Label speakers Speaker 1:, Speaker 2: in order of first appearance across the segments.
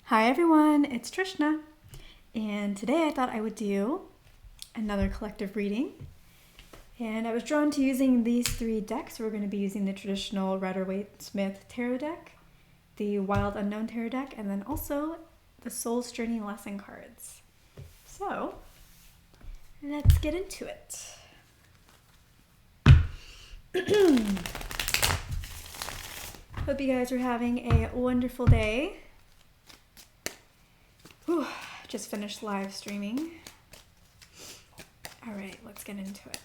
Speaker 1: Hi everyone, it's Trishna, and today I thought I would do another collective reading. And I was drawn to using these three decks. We're going to be using the traditional Rider-Waite-Smith Tarot deck, the Wild Unknown Tarot deck, and then also the Soul's Journey Lesson cards. So, let's get into it. Hope you guys are having a wonderful day. Whew, just finished live streaming. All right, let's get into it.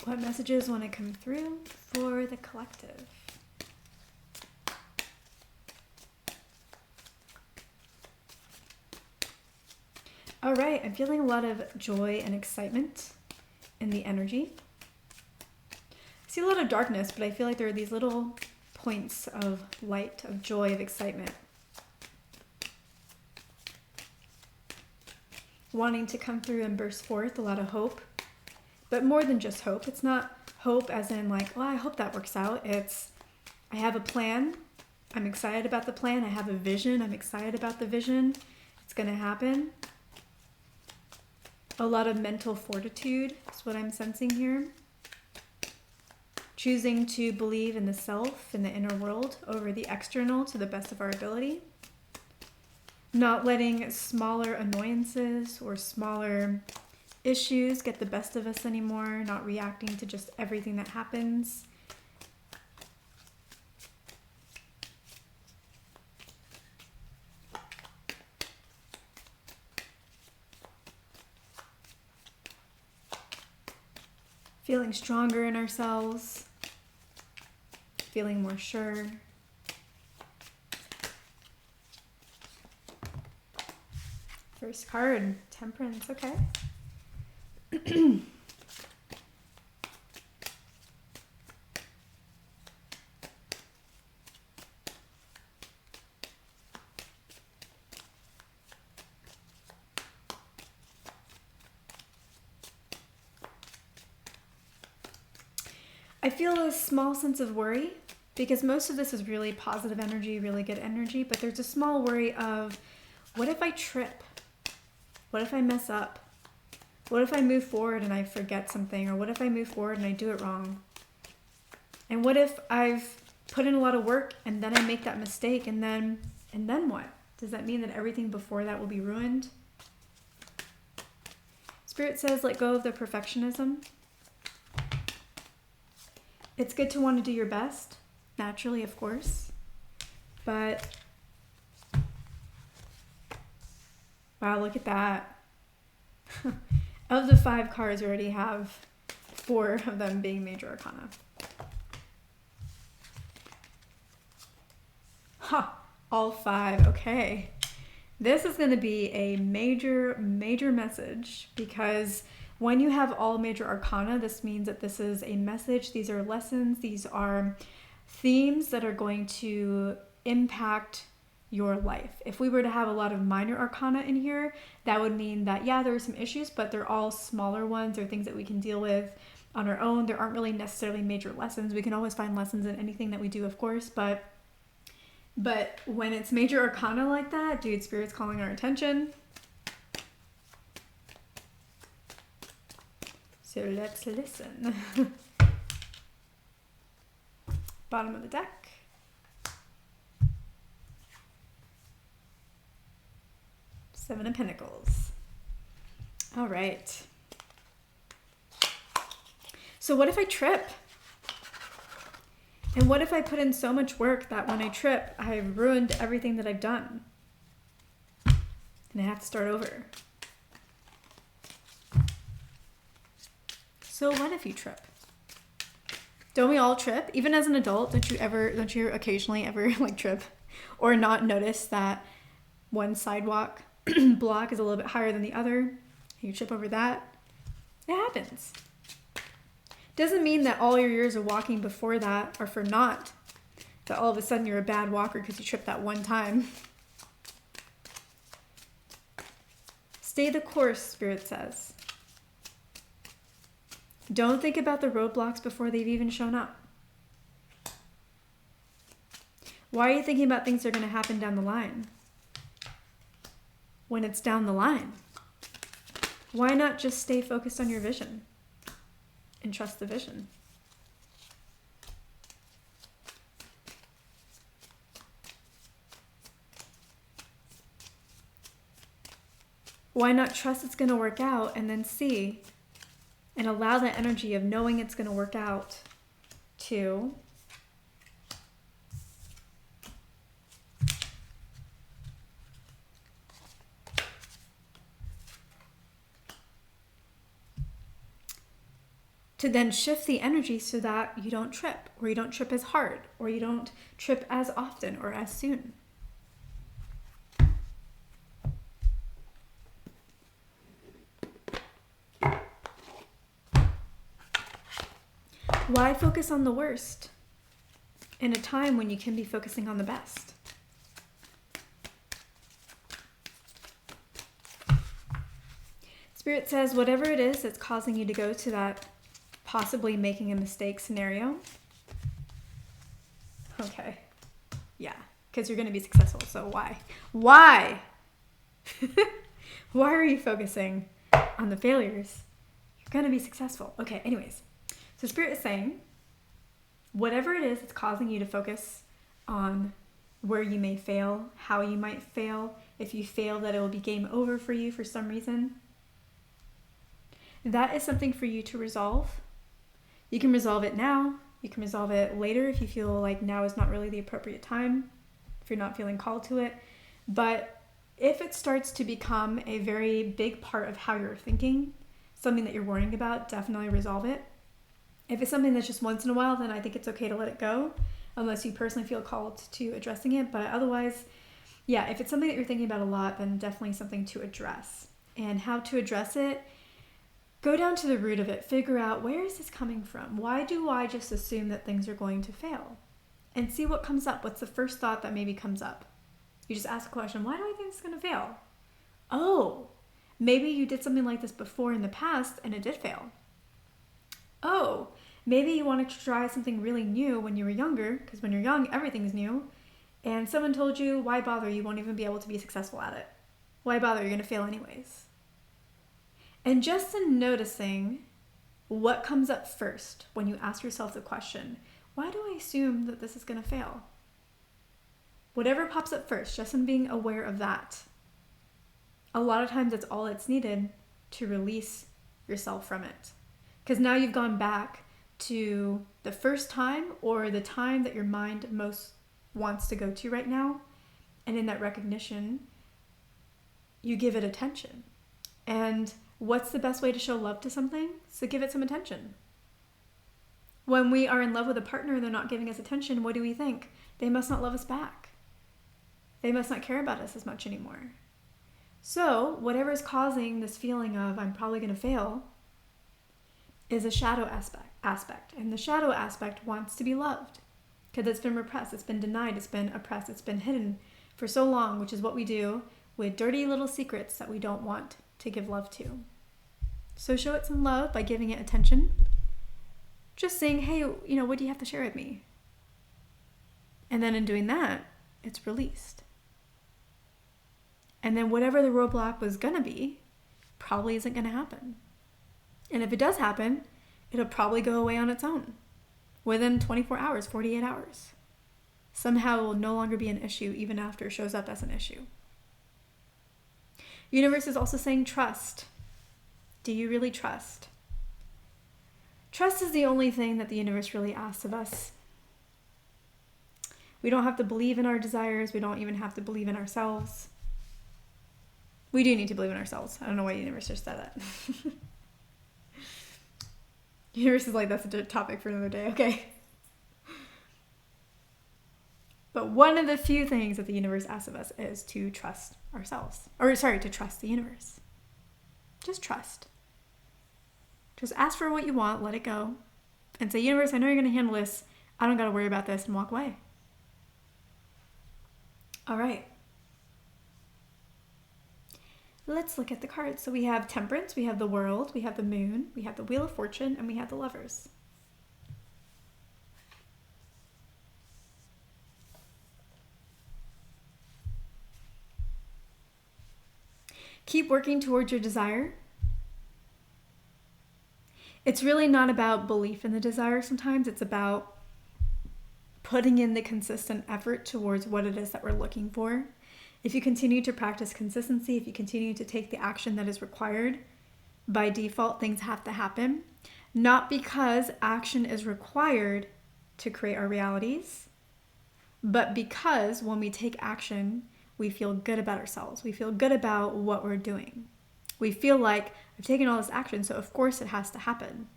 Speaker 1: What messages want to come through for the collective? All right, I'm feeling a lot of joy and excitement in the energy. I see a lot of darkness, but I feel like there are these little points of light, of joy, of excitement. Wanting to come through and burst forth, a lot of hope. But more than just hope. It's not hope as in like, oh, I hope that works out. It's, I have a plan. I'm excited about the plan. I have a vision. I'm excited about the vision. It's going to happen. A lot of mental fortitude is what I'm sensing here. Choosing to believe in the self, in the inner world, over the external to the best of our ability. Not letting smaller annoyances or smaller issues get the best of us anymore. Not reacting to just everything that happens. Feeling stronger in ourselves. Feeling more sure. First card, Temperance, okay. I feel a small sense of worry because most of this is really positive energy, really good energy, but there's a small worry of what if I trip? What if I mess up? What if I move forward and I forget something? Or what if I move forward and I do it wrong? And what if I've put in a lot of work and then I make that mistake and then what? Does that mean that everything before that will be ruined? Spirit says let go of the perfectionism. It's good to want to do your best, naturally, of course. But, wow, look at that. Of the 5 cards, we already have 4 of them being major arcana. All 5, okay. This is going to be a major message because when you have all major arcana, this means that this is a message. These are lessons. These are themes that are going to impact your life. If we were to have a lot of minor arcana in here, that would mean that, yeah, there are some issues, but they're all smaller ones or things that we can deal with on our own. There aren't really necessarily major lessons. We can always find lessons in anything that we do, of course, but when it's major arcana like that, dude, Spirit's calling our attention. So let's listen. Bottom of the deck. Seven of Pentacles. All right. So what if I trip? And what if I put in so much work that when I trip, I've ruined everything that I've done? And I have to start over. So what if you trip? Don't we all trip? Even as an adult, don't you occasionally ever like trip or not notice that one sidewalk block is a little bit higher than the other? You trip over that. It happens. Doesn't mean that all your years of walking before that are for naught. That all of a sudden you're a bad walker because you tripped that one time. Stay the course, Spirit says. Don't think about the roadblocks before they've even shown up. Why are you thinking about things that are going to happen down the line? When it's down the line, why not just stay focused on your vision and trust the vision? Why not trust it's going to work out and then see and allow the energy of knowing it's going to work out to then shift the energy so that you don't trip, or you don't trip as hard, or you don't trip as often or as soon. Why focus on the worst in a time when you can be focusing on the best? Spirit says whatever it is that's causing you to go to that possibly making a mistake scenario. Okay. Yeah, because you're going to be successful. So why? Why? Why are you focusing on the failures? You're going to be successful. Okay, anyways. So Spirit is saying, whatever it is that's causing you to focus on where you may fail, how you might fail, if you fail that it will be game over for you for some reason, that is something for you to resolve. You can resolve it now. You can resolve it later if you feel like now is not really the appropriate time, if you're not feeling called to it. But if it starts to become a very big part of how you're thinking, something that you're worrying about, definitely resolve it. If it's something that's just once in a while, then I think it's okay to let it go, unless you personally feel called to addressing it. But otherwise, yeah, if it's something that you're thinking about a lot, then definitely something to address. And how to address it, go down to the root of it. Figure out, where is this coming from? Why do I just assume that things are going to fail? And see what comes up. What's the first thought that maybe comes up? You just ask a question, why do I think it's going to fail? Oh, maybe you did something like this before in the past and it did fail. Oh, maybe you wanted to try something really new when you were younger, because when you're young, everything's new. And someone told you, why bother? You won't even be able to be successful at it. Why bother? You're going to fail anyways. And just in noticing what comes up first when you ask yourself the question, why do I assume that this is going to fail? Whatever pops up first, just in being aware of that. A lot of times that's all it's needed to release yourself from it. Because now you've gone back to the first time, or the time that your mind most wants to go to right now. And in that recognition, you give it attention. And what's the best way to show love to something? So give it some attention. When we are in love with a partner and they're not giving us attention, what do we think? They must not love us back. They must not care about us as much anymore. So whatever is causing this feeling of I'm probably going to fail is a shadow aspect. And the shadow aspect wants to be loved because it's been repressed, it's been denied, it's been oppressed, it's been hidden for so long, which is what we do with dirty little secrets that we don't want to give love to. So show it some love by giving it attention. Just saying, hey, what do you have to share with me? And then in doing that, it's released. And then whatever the roadblock was going to be probably isn't going to happen. And if it does happen, it'll probably go away on its own within 24 hours, 48 hours. Somehow it will no longer be an issue even after it shows up as an issue. Universe is also saying trust. Do you really trust? Trust is the only thing that the universe really asks of us. We don't have to believe in our desires. We don't even have to believe in ourselves. We do need to believe in ourselves. I don't know why the universe just said that. The universe is like, that's a topic for another day. Okay. But one of the few things that the universe asks of us is to trust ourselves. To trust the universe. Just trust. Just ask for what you want, let it go. And say, universe, I know you're going to handle this. I don't got to worry about this, and walk away. All right. Let's look at the cards. So we have Temperance, we have the World, we have the Moon, we have the Wheel of Fortune, and we have the Lovers. Keep working towards your desire. It's really not about belief in the desire sometimes. It's about putting in the consistent effort towards what it is that we're looking for. If you continue to practice consistency, if you continue to take the action that is required, by default, things have to happen. Not because action is required to create our realities, but because when we take action, we feel good about ourselves. We feel good about what we're doing. We feel like I've taken all this action, so of course it has to happen.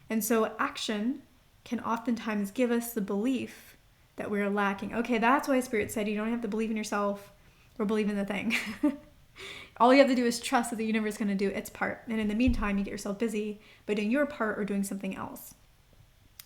Speaker 1: And so action can oftentimes give us the belief that we're lacking. Okay, that's why Spirit said you don't have to believe in yourself or believe in the thing. All you have to do is trust that the universe is going to do its part. And in the meantime, you get yourself busy by doing your part or doing something else.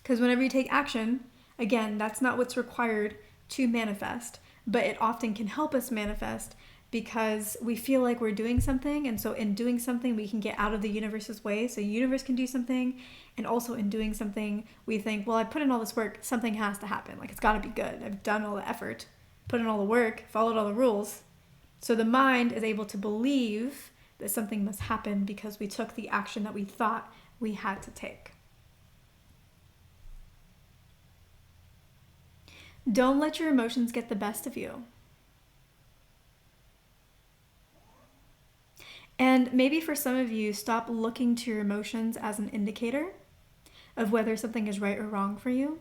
Speaker 1: Because whenever you take action, again, that's not what's required to manifest, but it often can help us manifest because we feel like we're doing something. And so in doing something, we can get out of the universe's way. So the universe can do something. And also in doing something, we think, well, I put in all this work, something has to happen. Like, it's got to be good. I've done all the effort, put in all the work, followed all the rules. So the mind is able to believe that something must happen because we took the action that we thought we had to take. Don't let your emotions get the best of you. And maybe for some of you, stop looking to your emotions as an indicator of whether something is right or wrong for you.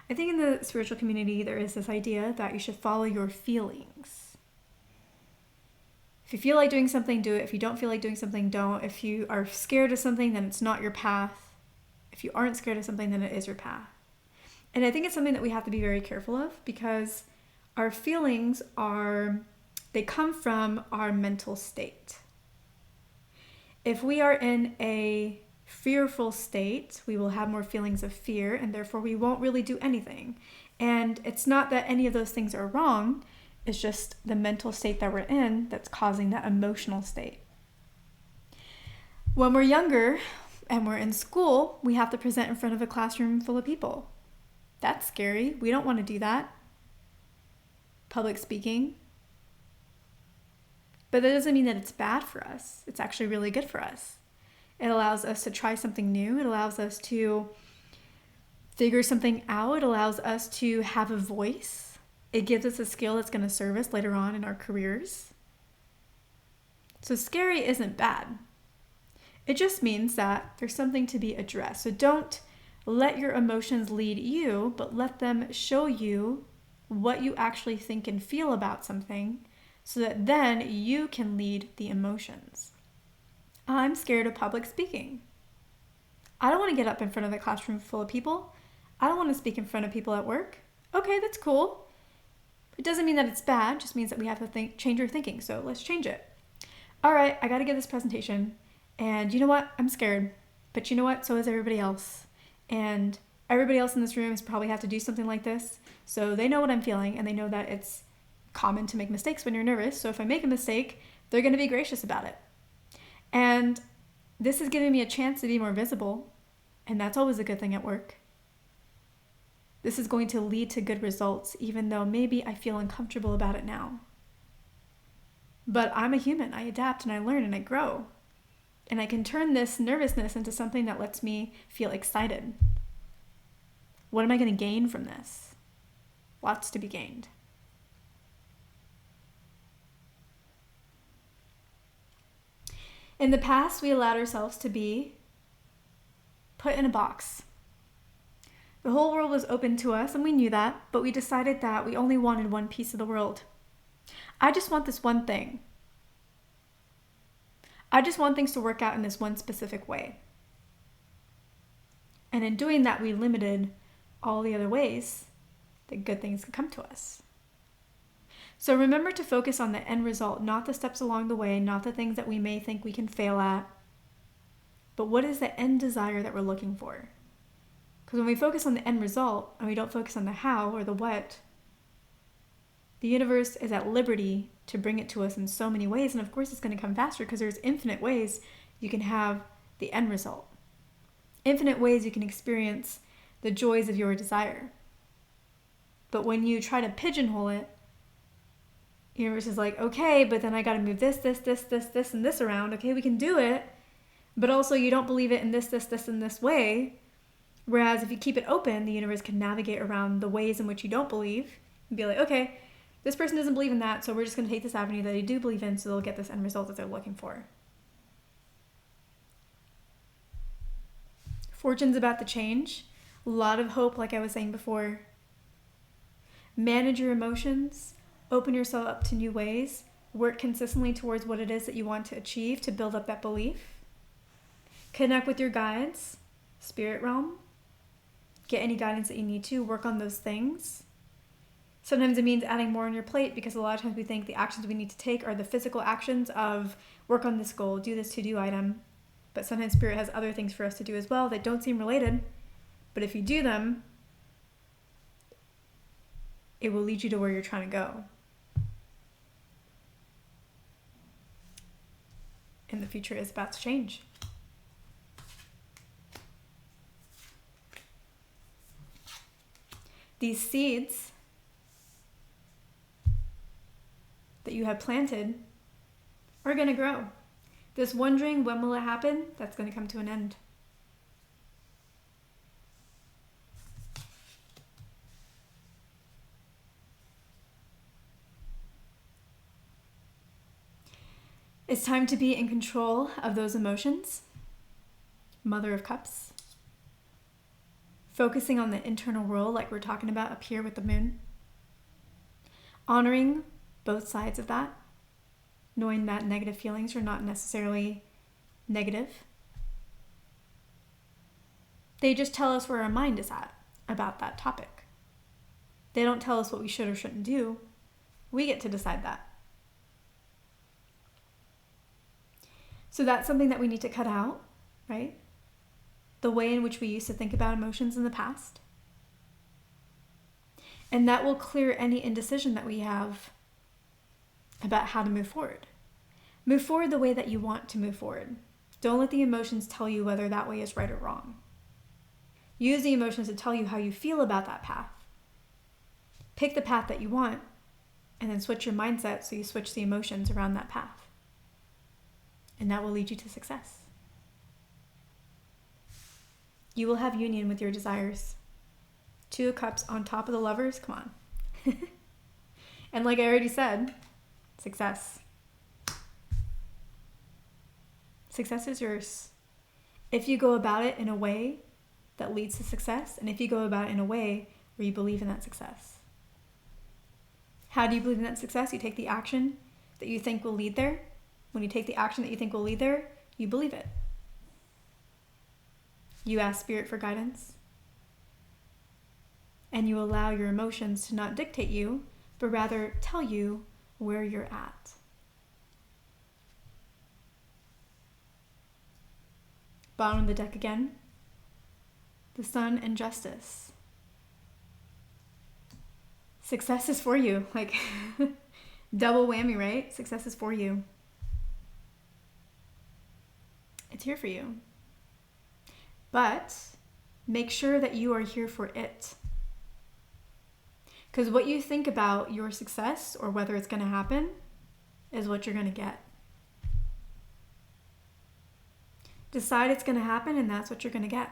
Speaker 1: I think in the spiritual community, there is this idea that you should follow your feelings. If you feel like doing something, do it. If you don't feel like doing something, don't. If you are scared of something, then it's not your path. If you aren't scared of something, then it is your path. And I think it's something that we have to be very careful of because our feelings they come from our mental state. If we are in a fearful state, we will have more feelings of fear and therefore we won't really do anything. And it's not that any of those things are wrong. It's just the mental state that we're in that's causing that emotional state. When we're younger and we're in school, we have to present in front of a classroom full of people. That's scary. We don't want to do that. Public speaking. But that doesn't mean that it's bad for us. It's actually really good for us. It allows us to try something new. It allows us to figure something out. It allows us to have a voice. It gives us a skill that's going to serve us later on in our careers. So scary isn't bad. It just means that there's something to be addressed. So don't let your emotions lead you, but let them show you what you actually think and feel about something so that then you can lead the emotions. I'm scared of public speaking. I don't want to get up in front of a classroom full of people. I don't want to speak in front of people at work. Okay, that's cool. It doesn't mean that it's bad, it just means that we have to change our thinking. So let's change it. All right, I got to give this presentation. And you know what? I'm scared. But you know what? So is everybody else. And everybody else in this room has probably have to do something like this. So they know what I'm feeling and they know that it's common to make mistakes when you're nervous. So if I make a mistake, they're going to be gracious about it. And this is giving me a chance to be more visible. And that's always a good thing at work. This is going to lead to good results, even though maybe I feel uncomfortable about it now. But I'm a human. I adapt and I learn and I grow. And I can turn this nervousness into something that lets me feel excited. What am I going to gain from this? Lots to be gained. In the past, we allowed ourselves to be put in a box. The whole world was open to us, and we knew that, but we decided that we only wanted one piece of the world. I just want this one thing. I just want things to work out in this one specific way. And in doing that, we limited all the other ways that good things could come to us. So remember to focus on the end result, not the steps along the way, not the things that we may think we can fail at, but what is the end desire that we're looking for? Because when we focus on the end result and we don't focus on the how or the what, the universe is at liberty to bring it to us in so many ways. And of course, it's going to come faster because there's infinite ways you can have the end result. Infinite ways you can experience the joys of your desire. But when you try to pigeonhole it, the universe is like, okay, but then I got to move this, and this around. Okay, we can do it. But also you don't believe it in this, and this way. Whereas if you keep it open, the universe can navigate around the ways in which you don't believe and be like, okay, this person doesn't believe in that, so we're just going to take this avenue that they do believe in, so they'll get this end result that they're looking for. Fortune's about to change. A lot of hope, like I was saying before. Manage your emotions. Open yourself up to new ways. Work consistently towards what it is that you want to achieve to build up that belief. Connect with your guides, spirit realm. Get any guidance that you need to. Work on those things. Sometimes it means adding more on your plate because a lot of times we think the actions we need to take are the physical actions of work on this goal, do this to-do item. But sometimes spirit has other things for us to do as well that don't seem related. But if you do them, it will lead you to where you're trying to go. And the future is about to change. These seeds that you have planted are going to grow. This wondering, when will it happen? That's going to come to an end. It's time to be in control of those emotions. Mother of Cups. Focusing on the internal world like we're talking about up here with the moon. Honoring both sides of that. Knowing that negative feelings are not necessarily negative. They just tell us where our mind is at about that topic. They don't tell us what we should or shouldn't do. We get to decide that. So that's something that we need to cut out, right? The way in which we used to think about emotions in the past. And that will clear any indecision that we have about how to move forward. Move forward the way that you want to move forward. Don't let the emotions tell you whether that way is right or wrong. Use the emotions to tell you how you feel about that path. Pick the path that you want, and then switch your mindset so you switch the emotions around that path. And that will lead you to success. You will have union with your desires. 2 of Cups on top of the Lovers, come on. And like I already said, success. Success is yours. If you go about it in a way that leads to success, and if you go about it in a way where you believe in that success. How do you believe in that success? You take the action that you think will lead there. When you take the action that you think will lead there, you believe it. You ask spirit for guidance. And you allow your emotions to not dictate you, but rather tell you where you're at. Bottom of the deck again. The Sun and Justice. Success is for you. Like, double whammy, right? Success is for you. It's here for you. But make sure that you are here for it. Because what you think about your success or whether it's going to happen is what you're going to get. Decide it's going to happen and that's what you're going to get.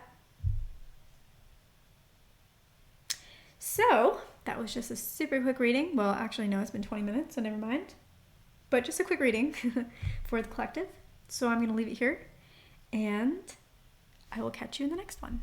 Speaker 1: So that was just a super quick reading. Well, actually, no, it's been 20 minutes, so never mind. But just a quick reading for the collective. So I'm going to leave it here and I will catch you in the next one.